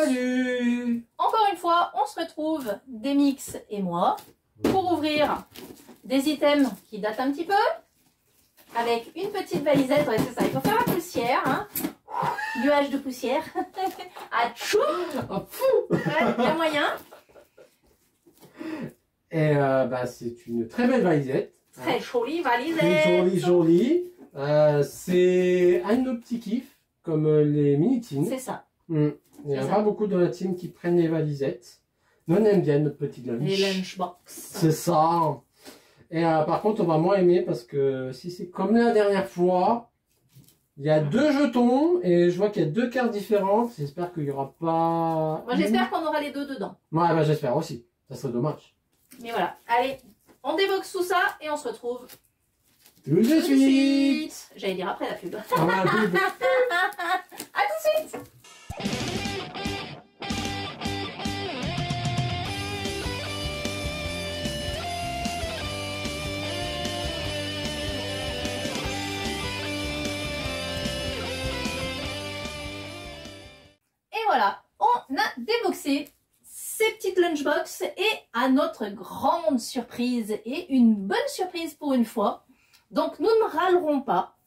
Salut. Encore une fois, on se retrouve, Demix et moi, pour ouvrir des items qui datent un petit peu, avec une petite valisette. Ouais, c'est ça, il faut faire la poussière, hein. Nuage de poussière. Atchou. Fou. Ouais, il y a moyen. Et c'est une très belle valisette. Très jolie valisette. Très jolie. C'est un de nos petits kiffs, comme les mini-teens. C'est ça. Il n'y a pas beaucoup dans la team qui prennent les valisettes. Nous, on aime bien notre petit lunch. Les lunchbox. C'est ça. Et par contre, on va moins aimer parce que si c'est comme la dernière fois, il y a 2 jetons et je vois qu'il y a 2 cartes différentes. J'espère qu'il n'y aura pas... Moi, j'espère qu'on aura les deux dedans. Ouais, j'espère aussi. Ça serait dommage. Mais voilà. Allez, on déboxe tout ça et on se retrouve Tout de suite. J'allais dire après la pub. Ah, la pub. À tout de suite. Et voilà, on a déboxé ces petites lunchbox et à notre grande surprise et une bonne surprise pour une fois. Donc nous ne râlerons pas.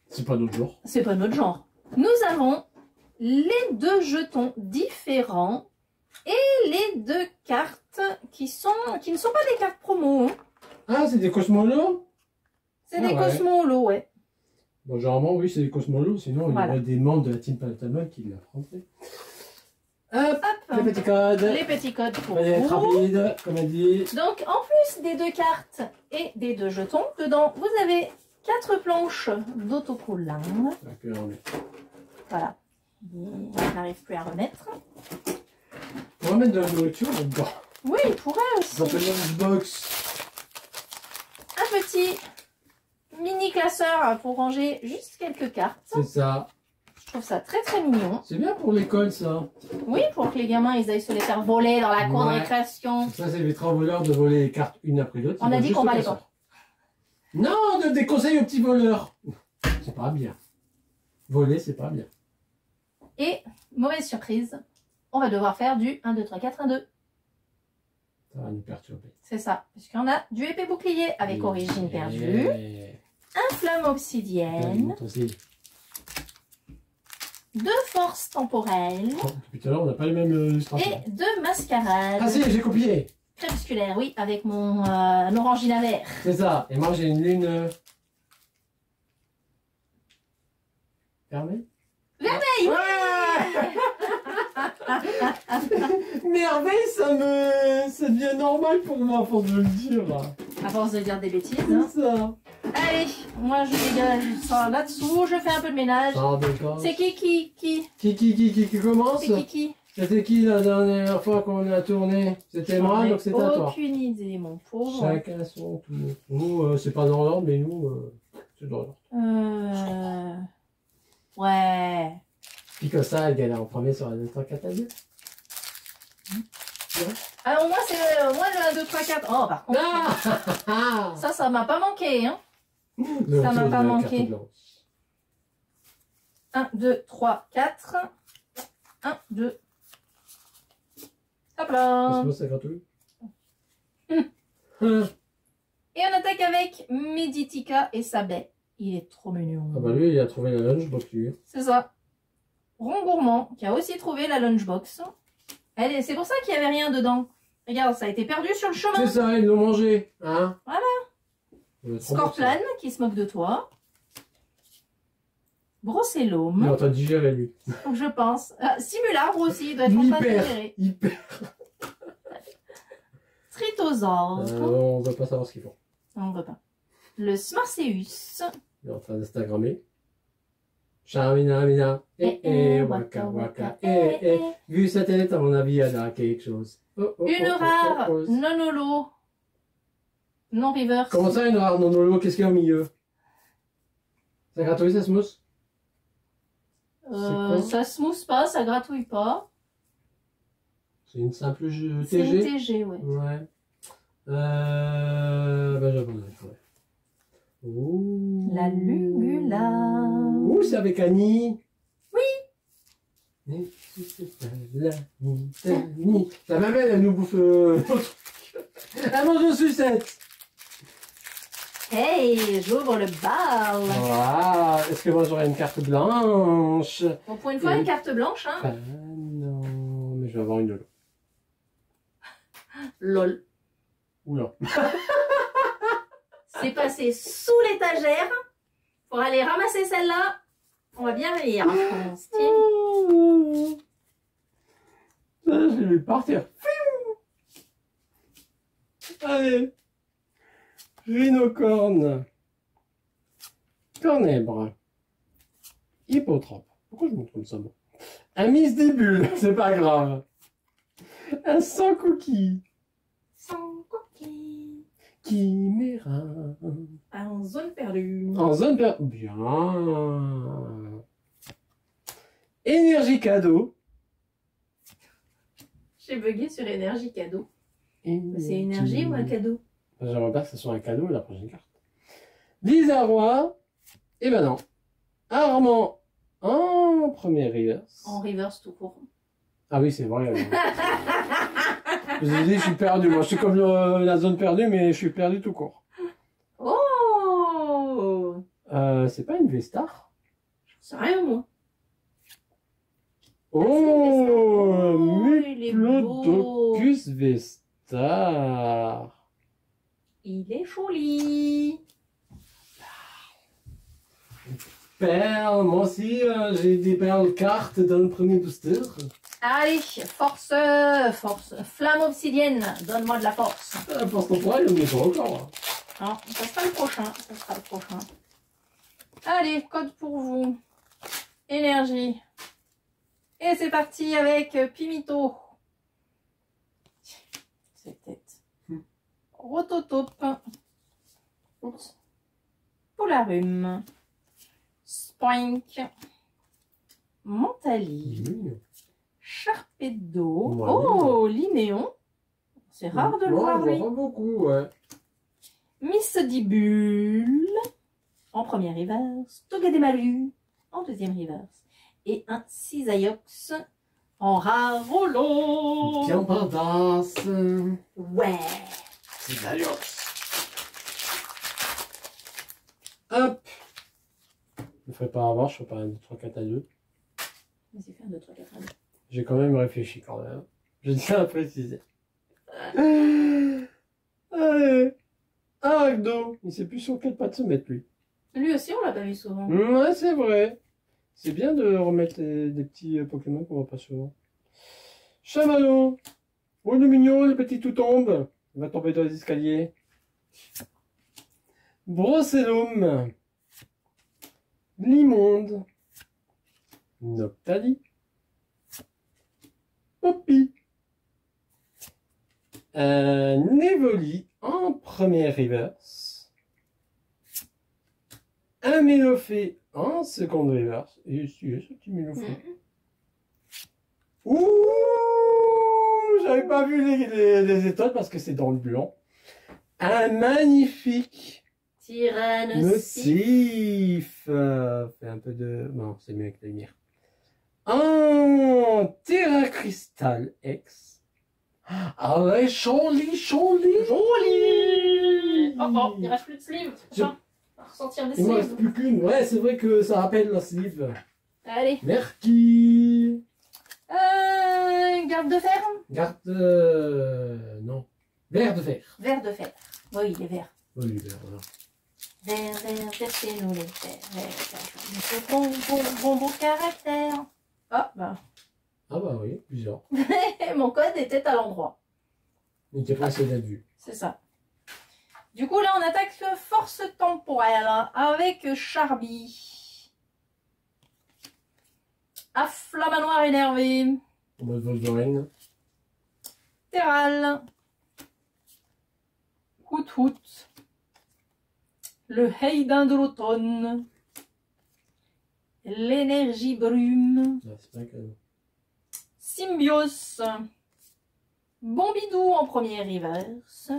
C'est pas notre genre. C'est pas notre genre. Nous avons les 2 jetons différents et les 2 cartes qui ne sont pas des cartes promo. Hein. Ah, c'est des Cosmolos? C'est des Cosmolos, ouais. Bon, généralement, oui, c'est des Cosmolos. Sinon, il y aurait des membres de la team Palatamon qui l'affronteraient. Hop, les petits codes. Les petits codes pour vous. Être rapide, comme elle dit. Donc, en plus des 2 cartes et des 2 jetons, dedans, vous avez 4 planches d'autocollant. Voilà. On n'arrive plus à remettre. On va mettre de la nourriture là-dedans. Oui, il pourrait aussi. Dans une lunchbox. Un petit mini classeur pour ranger juste quelques cartes. C'est ça. Je trouve ça très très mignon. C'est bien pour l'école ça. Oui, pour que les gamins ils aillent se les faire voler dans la cour de récréation. Ça, ça évitera aux voleurs de voler les cartes une après l'autre. On a dit qu'on va les pas. Non, on déconseille aux petits voleurs. C'est pas bien. Voler, c'est pas bien. Et, mauvaise surprise, on va devoir faire du 1, 2, 3, 4, 1, 2. Ça va nous perturber. C'est ça, puisqu'on a du épée bouclier avec origine perdue, un flamme obsidienne, 2 forces temporelles, depuis tout à l'heure, on n'a pas les mêmes illustrations. Et 2 mascarades. Ah si, j'ai copié. Crépusculaire, oui, avec mon orangina vert. C'est ça, et moi j'ai une lune... fermée. Merveille, ouais. Merveille, ça devient normal pour moi à force de le dire. À force de dire des bêtises. Hein. C'est ça. Allez, moi je dégage ça là-dessous, je fais un peu de ménage. Ah, d'accord. C'est qui commence? C'est qui C'était qui la dernière fois qu'on a tourné? C'était moi, donc c'était à toi. Aucune idée, mon pauvre. Chacun son tour. Nous, c'est pas dans l'ordre, mais nous, c'est dans l'ordre. Ouais. Puis comme ça, elle galère en premier sur la 2, 3, 4 à 2. Alors moi, c'est le 1, 2, 3, 4. Oh, par contre, ça m'a pas manqué, hein. Ça m'a pas manqué. 1, 2, 3, 4. 1, 2. Hop là. Ça gratouille. Et on attaque avec Meditica et sa baie. Il est trop mignon. Ah bah lui, il a trouvé la lunchbox, lui. C'est ça. Ron Gourmand, qui a aussi trouvé la lunchbox. C'est pour ça qu'il n'y avait rien dedans. Regarde, ça a été perdu sur le chemin. C'est ça, ils l'ont mangé. Hein, voilà. Scorpion, qui se moque de toi. Brossellum. Il est en train de digérer, lui. Je pense. Simulacre aussi, il doit être en train de digérer. Hyper. Tritosaure. On ne veut pas savoir ce qu'ils font. On ne veut pas. Le Smarceus. Il est en train d'Instagrammer. Chamina, waka waka, vu sa tête, à mon avis, elle a quelque chose. Une rare non-holo. Non-reverse. Comment ça, une rare non-holo? Qu'est-ce qu'il y a au milieu? Ça gratouille, ça se mousse? Ça se mousse pas, ça gratouille pas. C'est une simple TG? C'est une TG, ouais. Ouais. J'abandonne, ouais. Ouh. La Lugula. Ouh, c'est avec Annie. Oui. La mamelle, elle nous bouffe nos trucs. Elle mange nos sucettes. Hey, j'ouvre le bal. Voilà. Est-ce que moi j'aurai une carte blanche? Bon, pour une fois, une carte blanche, hein. Ah non, mais je vais avoir une lolo. Lol. Oula. C'est passé sous l'étagère. Pour aller ramasser celle-là, on va bien rire. Steve. Ça, je vais partir. Allez. Rhinocorne. Cornèbre. Hippotrope. Pourquoi je montre comme ça, moi? Un Miss des bulles, c'est pas grave. Un sans cookie. Sans coquille. Chiméra. En zone perdue. En zone perdue. Bien. Énergie cadeau. J'ai bugué sur énergie cadeau. C'est énergie ou un cadeau? J'aimerais pas que ce soit un cadeau la prochaine carte. Désarroi. Eh ben non. Armand en premier reverse. En reverse tout court. Ah oui, c'est vrai. Je vous ai dit, je suis perdu. Moi, je suis comme la zone perdue, mais je suis perdu tout court. Oh! C'est pas une V-Star? J'en sais rien, moi. Oh! il est beau. Muplodocus V-Star. Il est joli. Perle, moi aussi, j'ai des perles cartes dans le premier booster. Allez, force, flamme obsidienne, donne-moi de la force. Force temporelle, on est pas encore. Non, ça sera le prochain, Allez, code pour vous. Énergie. Et c'est parti avec Pimito. Cette tête. Rototope. Oups. Polarum. Spoink. Mentali. Charpedo. Ouais. Oh, Linéon. C'est rare de le voir, lui. Pas beaucoup, ouais. Miss Dibule. En première reverse. Togedemaru. En deuxième reverse. Et un Cisaiox en rare holo. Bien badass. Ouais. Cisaiox. Hop. Je ne ferai pas avoir, je ferai pas un 2, 3, 4 à 2. Vas-y, fais un 2, 3, 4 à 2. J'ai quand même réfléchi quand même. Je tiens à préciser. Allez. Aragdo. Il sait plus sur quelle patte se mettre, lui. Lui aussi, on l'a pas vu souvent. Ouais, c'est vrai. C'est bien de remettre des petits Pokémon qu'on voit pas souvent. Chamallow. Oh, le mignon, le petit tout tombe. Il va tomber dans les escaliers. Brossellum. Limonde. Noctali. Poppy. Nevoli en première reverse. Un Mélophée en seconde reverse. Et si, ce petit Mélophée. Ouh, j'avais pas vu les étoiles parce que c'est dans le blanc. Un magnifique Tyrannosif. Fait un peu de... Non, c'est mieux avec la lumière. Un Terra Crystal X. Ah ouais, joli. Joli. Oh, il reste plus de sleeve. Enfin, on va ressentir des Il ne reste sleeves. plus qu'une. Ouais, c'est vrai que ça rappelle la sleeve. Allez. Merki. Garde de fer. Garde... non. Vert de fer. Vert de fer. Oui, il est vert. Oui, vert, voilà. Vert, c'est nous les verts. Bon caractère. Ah, bah. Ah bah oui, plusieurs. Mon code était à l'endroit. Il était pressé d'être vu. C'est ça. Du coup, là, on attaque force temporelle avec Charby. Afflamanoir énervé. En mode Wolverine. Terral. Hout. Le Heidin de l'automne. L'énergie brume. Ah, c'est pas que... Symbios. Bombidou en première reverse.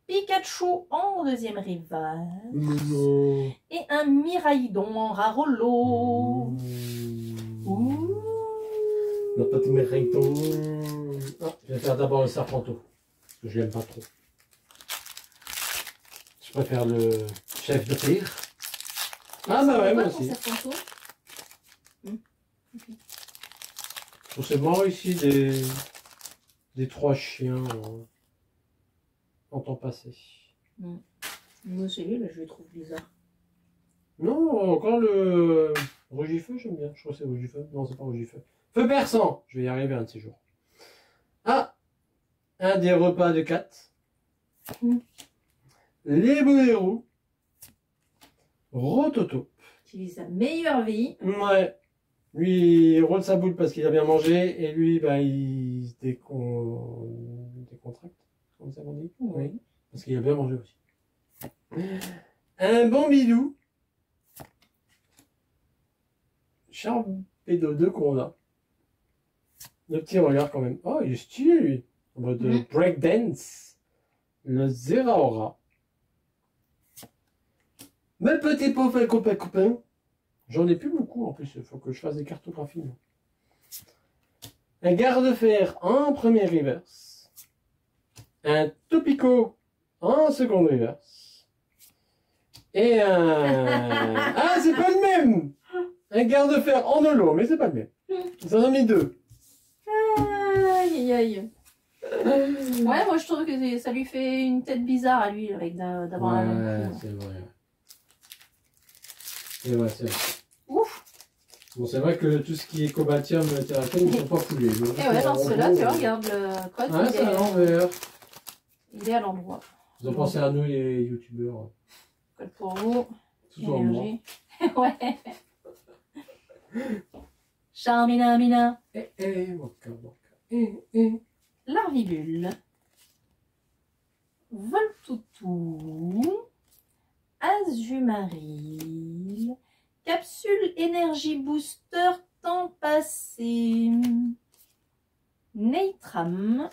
Pikachu en deuxième reverse. Non. Et un Miraidon en rare holo. Mmh. Ouh. Notre petit mériton. Ah, je vais faire d'abord le serpenteau. Parce que je l'aime pas trop. Je préfère le chef de tir. Ah bah ouais, moi aussi. Je trouve c'est bon ici des 3 chiens en temps passé. Moi celui-là je le trouve bizarre. Non, encore le Rugifeu, j'aime bien. Je crois que c'est Rugifeu. Non, c'est pas Rugifeu. Feu perçant. Je vais y arriver un de ces jours. Ah, un des repas de 4. Les boléros. Rototo. Qui vit sa meilleure vie. Ouais. Lui, il roule sa boule parce qu'il a bien mangé. Et lui, bah, il se décontracte. Comme ça qu'on dit. Oui. Parce qu'il a bien mangé aussi. Un bon bidou. Charles P2 qu'on a. Le petit regard quand même. Oh, il est stylé lui. En mode breakdance. Le Zeraora. Mes petits pauvres copains. J'en ai plus beaucoup en plus. Il faut que je fasse des cartographies. Moi. Un garde-fer en première reverse. Un Topico en seconde reverse. Et un... Ah, c'est pas le même! Un garde-fer en holo, mais c'est pas le même. Ils en ont mis 2. Aïe, aïe. Ouais, moi je trouve que ça lui fait une tête bizarre à lui avec d'avoir la même. Ouais, c'est vrai. C'est vrai, c'est vrai. Ouf. Bon, c'est vrai que tout ce qui est cobaltium, terracoum, ils sont pas coulés. Et ouais, dans ceux-là, tu regardes le code. Ah, c'est à l'envers. Il est à l'endroit. Vous en pensez à nous, les youtubeurs. Code pour vous. Tout en moi. Ouais. Charmina, mina. Waka. Larvibule. Voltoutou. Azumaril. Capsule énergie booster temps passé. Neitram.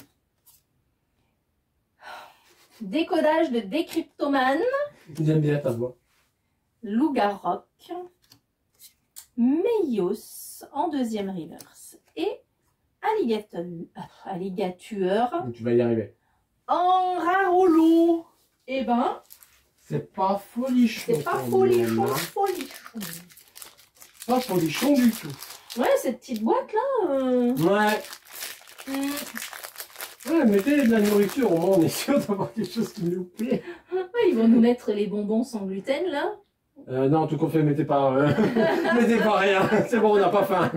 Décodage de décryptomane. J'aime bien ta voix. Lougaroc. Meios en deuxième reverse. Et alligateur Tu vas y arriver. en rarolo. Eh ben, C'est pas folichon. c'est pas folichon, folichon. Pas folichon du tout. Ouais, cette petite boîte là. Ouais. Ouais, mettez de la nourriture, au moins on est sûr d'avoir quelque chose qui nous plaît. Ouais, ils vont nous mettre les bonbons sans gluten là. Non, tout compte fait, mettez pas rien. C'est bon, on n'a pas faim.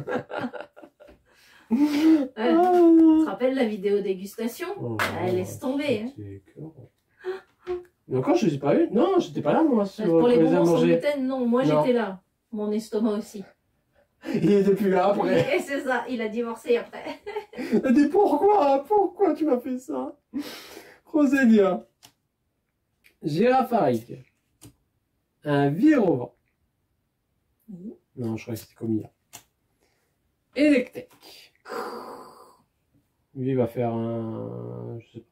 Tu te rappelles la vidéo dégustation? Oh, laisse tomber. Hein. Mais encore, je ne les ai pas eu. Non, j'étais pas là, moi. Pour les bonbons sans gluten, non, moi j'étais là. Mon estomac aussi. Il était plus là après. Et c'est ça, il a divorcé après. Il a dit pourquoi? Pourquoi tu m'as fait ça? Rosélia. Girafarik. Un Virovent. Non, je crois que c'était Comilla. Electek. Lui, il va faire un... Je sais pas.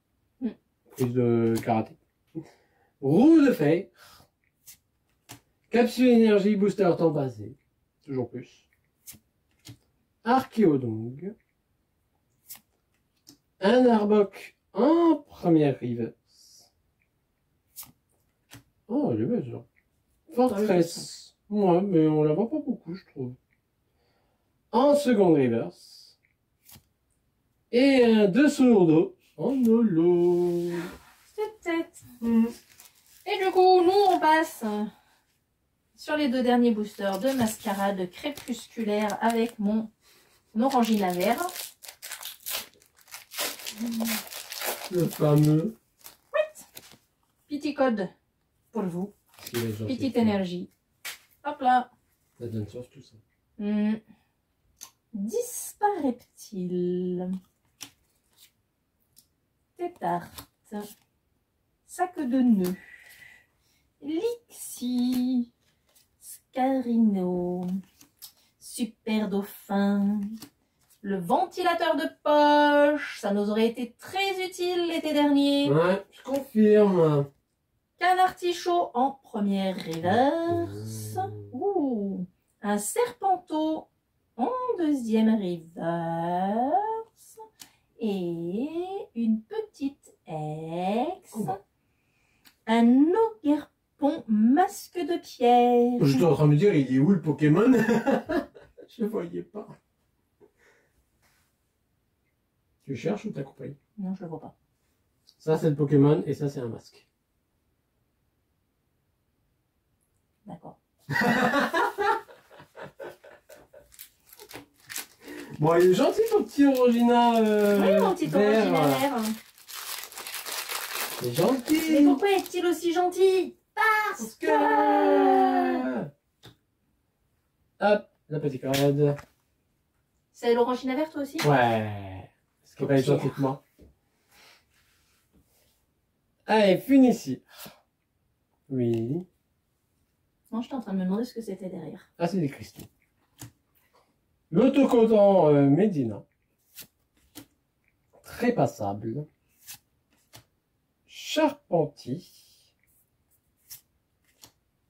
Prise de karaté. Roue de fer. Capsule énergie booster temps passé. Toujours plus. Archéodong. Un Arbok en première reverse. Oh, elle est belle, genre. Fortress. Ouais, mais on la voit pas beaucoup, je trouve. En seconde reverse. Et un 2 sourdos en holo. Tête. Et du coup, nous on passe sur les 2 derniers boosters de mascarade crépusculaire avec mon orangina vert. Le fameux. Petit code pour vous. Petite énergie. Hop là. Ça donne soif tout ça. Disparaît-il? Tétarte. Sac de nœuds. Lixi. Scarino. Super dauphin. Le ventilateur de poche. Ça nous aurait été très utile l'été dernier. Ouais, je confirme. Canartichaud en première reverse. Ouh. Un serpenteau en deuxième reverse et une petite X. Un Ogerpon masque de pierre. J'étais en train de me dire, il est où le Pokémon? Je ne voyais pas. Tu cherches ou t'accompagnes? Non, je le vois pas. Ça, c'est le Pokémon et ça, c'est un masque. D'accord. Bon, il est gentil ton petit Orangina Oui, mon petit vert. Orangina vert. C'est gentil. Mais pourquoi est-il aussi gentil? Parce que... Hop, la petite corde. C'est l'Orangina vert toi aussi? Ouais. Est-ce qu'il va être gentil que moi? Allez, finition. Oui. Non, j'étais en train de me demander ce que c'était derrière. Ah, c'est des cristaux. L'autocollant Medina. Très passable. Charpentier.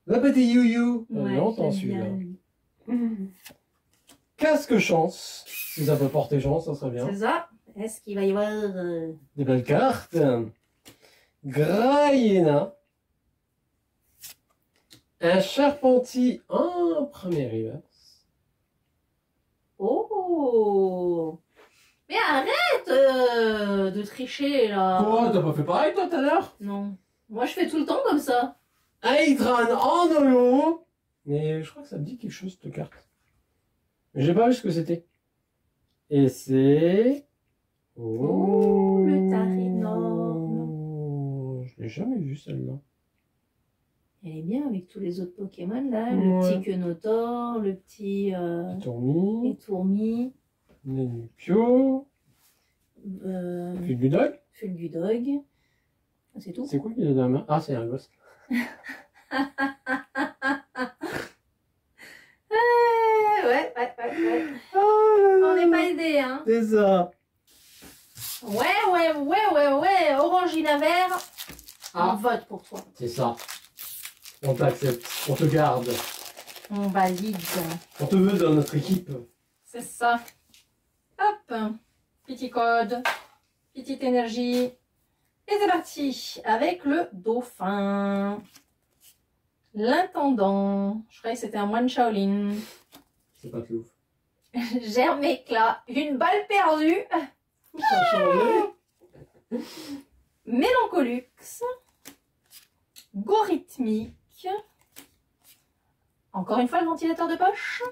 La petite you-you. On l'entend celui-là. Casque chance. Si ça peut porter chance, ça serait bien. C'est ça. Est-ce qu'il va y avoir... Des belles cartes. Graïena. Un charpentier en premier reverse. Oh! Mais arrête de tricher là. Quoi? T'as pas fait pareil toi tout à l'heure? Non. Moi je fais tout le temps comme ça. Aitran en holo. Mais je crois que ça me dit quelque chose cette carte. Mais j'ai pas vu ce que c'était. Et c'est... Oh, le Tarinor. Je l'ai jamais vu celle-là. Elle est bien avec tous les autres Pokémon là. Ouais. Le petit Quenotor, le petit Tourmi. Étourmi, Nenupio. Fulgudog. Fulgudog. C'est tout. C'est quoi qu'il a dans la main? Ah, c'est un gosse. Ouais. On n'est pas aidé, hein. C'est ça. Ouais. Orangina vert. Ah. On vote pour toi. C'est ça. On t'accepte. On te garde. On valide. On te veut dans notre équipe. C'est ça. Hop. Petit code. Petite énergie. Et c'est parti. Avec le dauphin. L'intendant. Je croyais que c'était un moine Shaolin. C'est pas de ouf. Germe éclat. Une balle perdue. Ça a changé. Mélancolux. Gorithmique. Encore une fois le ventilateur de poche.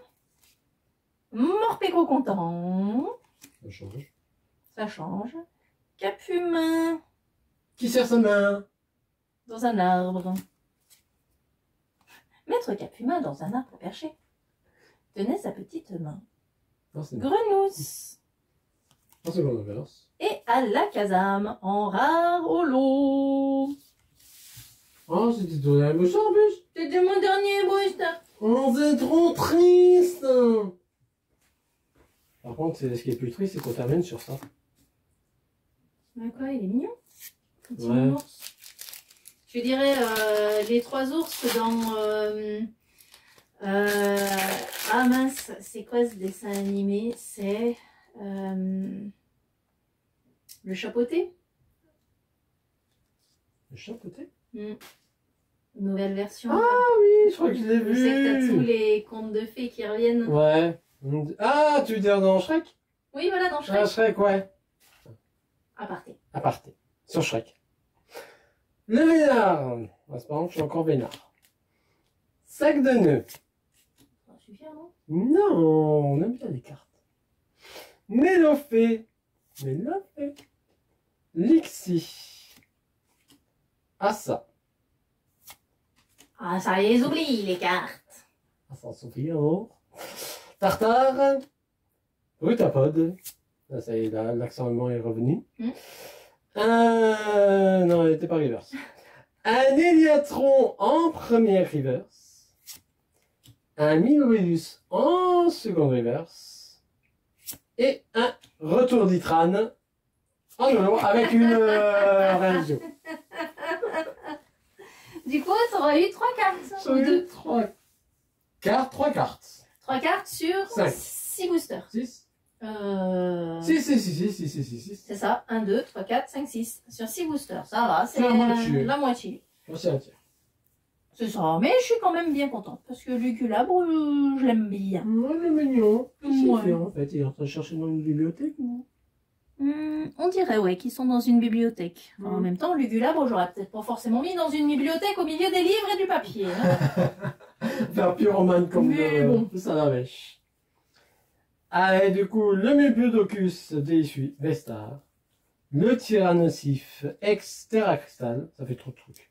Morpeko content. Ça change. Ça change. Capumain. Qui serre sa main? Dans un arbre. Mettre Capumain dans un arbre perché. Tenait sa petite main. Non, c'est Grenousse. en seconde reverse. Et Alakazam en rare holo. Oh, c'était ton dernier booster en plus. C'était mon dernier boost. Oh, c'est trop triste. Par contre, ce qui est plus triste, c'est qu'on termine sur ça. Quoi, il est mignon. Petit Ouais. ours. Je dirais les trois ours dans... ah mince, c'est quoi ce dessin animé? C'est le chapeauté. Le chapeauté? Nouvelle version. Ah oui, je crois que je l'ai Je sais que t'as tous vu. les contes de fées qui reviennent. Ouais. Ah, tu veux dire dans Shrek? Oui, voilà, dans Ah, Shrek. Shrek, ouais. Aparté. Aparté. Sur Shrek. Le vénard. C'est pas que je suis encore vénard. Sac de nœuds. Ça va suffire, non? Non, on aime bien les cartes. Mélofée. Lixie. Assa. Ah, ça les oublie, les cartes. Assa Sophia. Tartare. Rutapod. Là, ça y est, l'accent allemand est revenu. Non, elle n'était pas reverse. Un Héliatron en première reverse. Un Miloélus en seconde reverse. Et un Retour d'Itran en holo avec une réaction. Du coup, t'auras eu 3 cartes. J'ai eu 3 cartes. 3 cartes sur Cinq. 6 6 boosters. 6 6. C'est ça, 1, 2, 3, 4, 5, 6. Sur 6 boosters, ça va, c'est la moitié. la moitié. Moi, c'est un tiers. C'est ça, mais je suis quand même bien contente parce que Luculabre, je l'aime bien. Ouais, le mignon. Qu'est-ce qu'il Ouais. fait en fait? Il est en train de chercher dans une bibliothèque ou? On dirait, ouais, qu'ils sont dans une bibliothèque. Enfin, en Mm. même temps, Luculabre, j'aurais peut-être pas forcément mis dans une bibliothèque au milieu des livres et du papier. Hein. Faire pyromane comme Mais bon. ça la mèche. Allez, du coup, le Mupudocus DSU Vestar, le Tyrannosif Exterra Cristal, ça fait trop de trucs.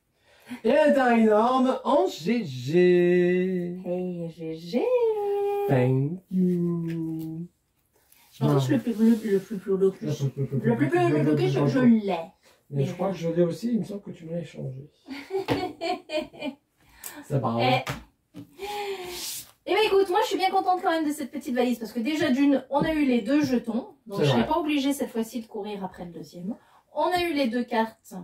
Et un Tarinorme en GG. Hey, GG. Thank you. Je pense que le plus plodocus. Le plus plodocus, je l'ai. Mais je crois que je l'ai aussi, il me semble que tu me l'as échangé. Ça part. Eh bien écoute, moi je suis bien contente quand même de cette petite valise parce que déjà d'une, on a eu les 2 jetons, donc C'est je vrai. serai pas obligée cette fois-ci de courir après le deuxième. On a eu les 2 cartes.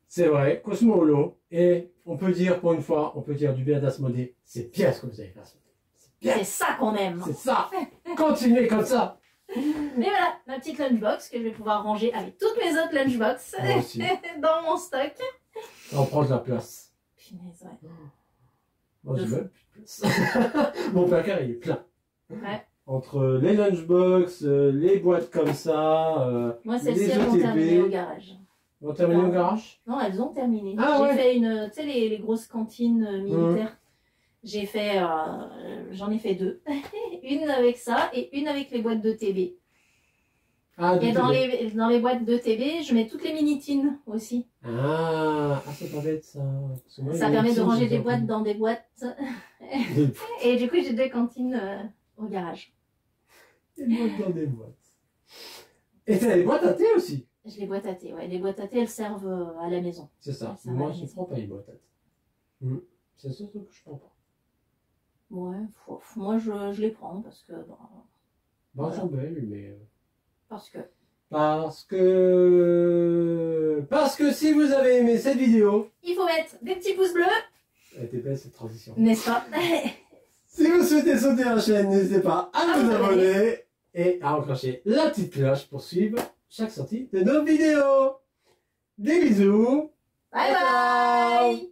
C'est vrai, Cosmo Holo. Et on peut dire, pour une fois, on peut dire du bien d'Asmodée. C'est bien ce que vous avez fait, Asmodée. C'est bien. C'est ça qu'on aime. C'est ça. Continuez comme ça. Mais voilà, ma petite lunchbox que je vais pouvoir ranger avec toutes mes autres lunchbox Moi aussi. dans mon stock. On prend de la place. Punaise, ouais. Moi, De j'ai fou. même plus de place. Mon placard, il est plein. Ouais. Entre les lunchbox, les boîtes comme ça, Moi, les celles-ci, elles vont terminer au OTP. garage. On va terminer au garage. Non, elles ont terminé. Ah, J'ai ouais. fait une, tu sais, les grosses cantines militaires. J'ai fait, j'en ai fait 2. Une avec ça et une avec les boîtes de TB. Ah, Et du dans télé. les boîtes de TB, je mets toutes les minitines aussi. C'est pas bête ça. Parce que moi, Ça les permet de petits, ranger j'ai des envie. boîtes dans des boîtes. Et du coup, j'ai 2 cantines au garage. Des boîtes dans des boîtes. Et t'as des boîtes à thé aussi. Je les boîtes à thé, ouais. Les boîtes à thé, elles servent à la maison. C'est ça. Ça Moi, va, je ne mais prends pas les boîtes à thé. C'est le seul truc que je prends pas. Ouais, moi je les prends parce que. Bon, Bah, elles sont belles, mais. parce que. Parce que si vous avez aimé cette vidéo. Il faut mettre des petits pouces bleus, Elle était belle cette transition. n'est-ce pas? Si vous souhaitez sauter la chaîne, n'hésitez pas à vous vous abonner et à enclencher la petite cloche pour suivre chaque sortie de nos vidéos. Des bisous. Bye bye!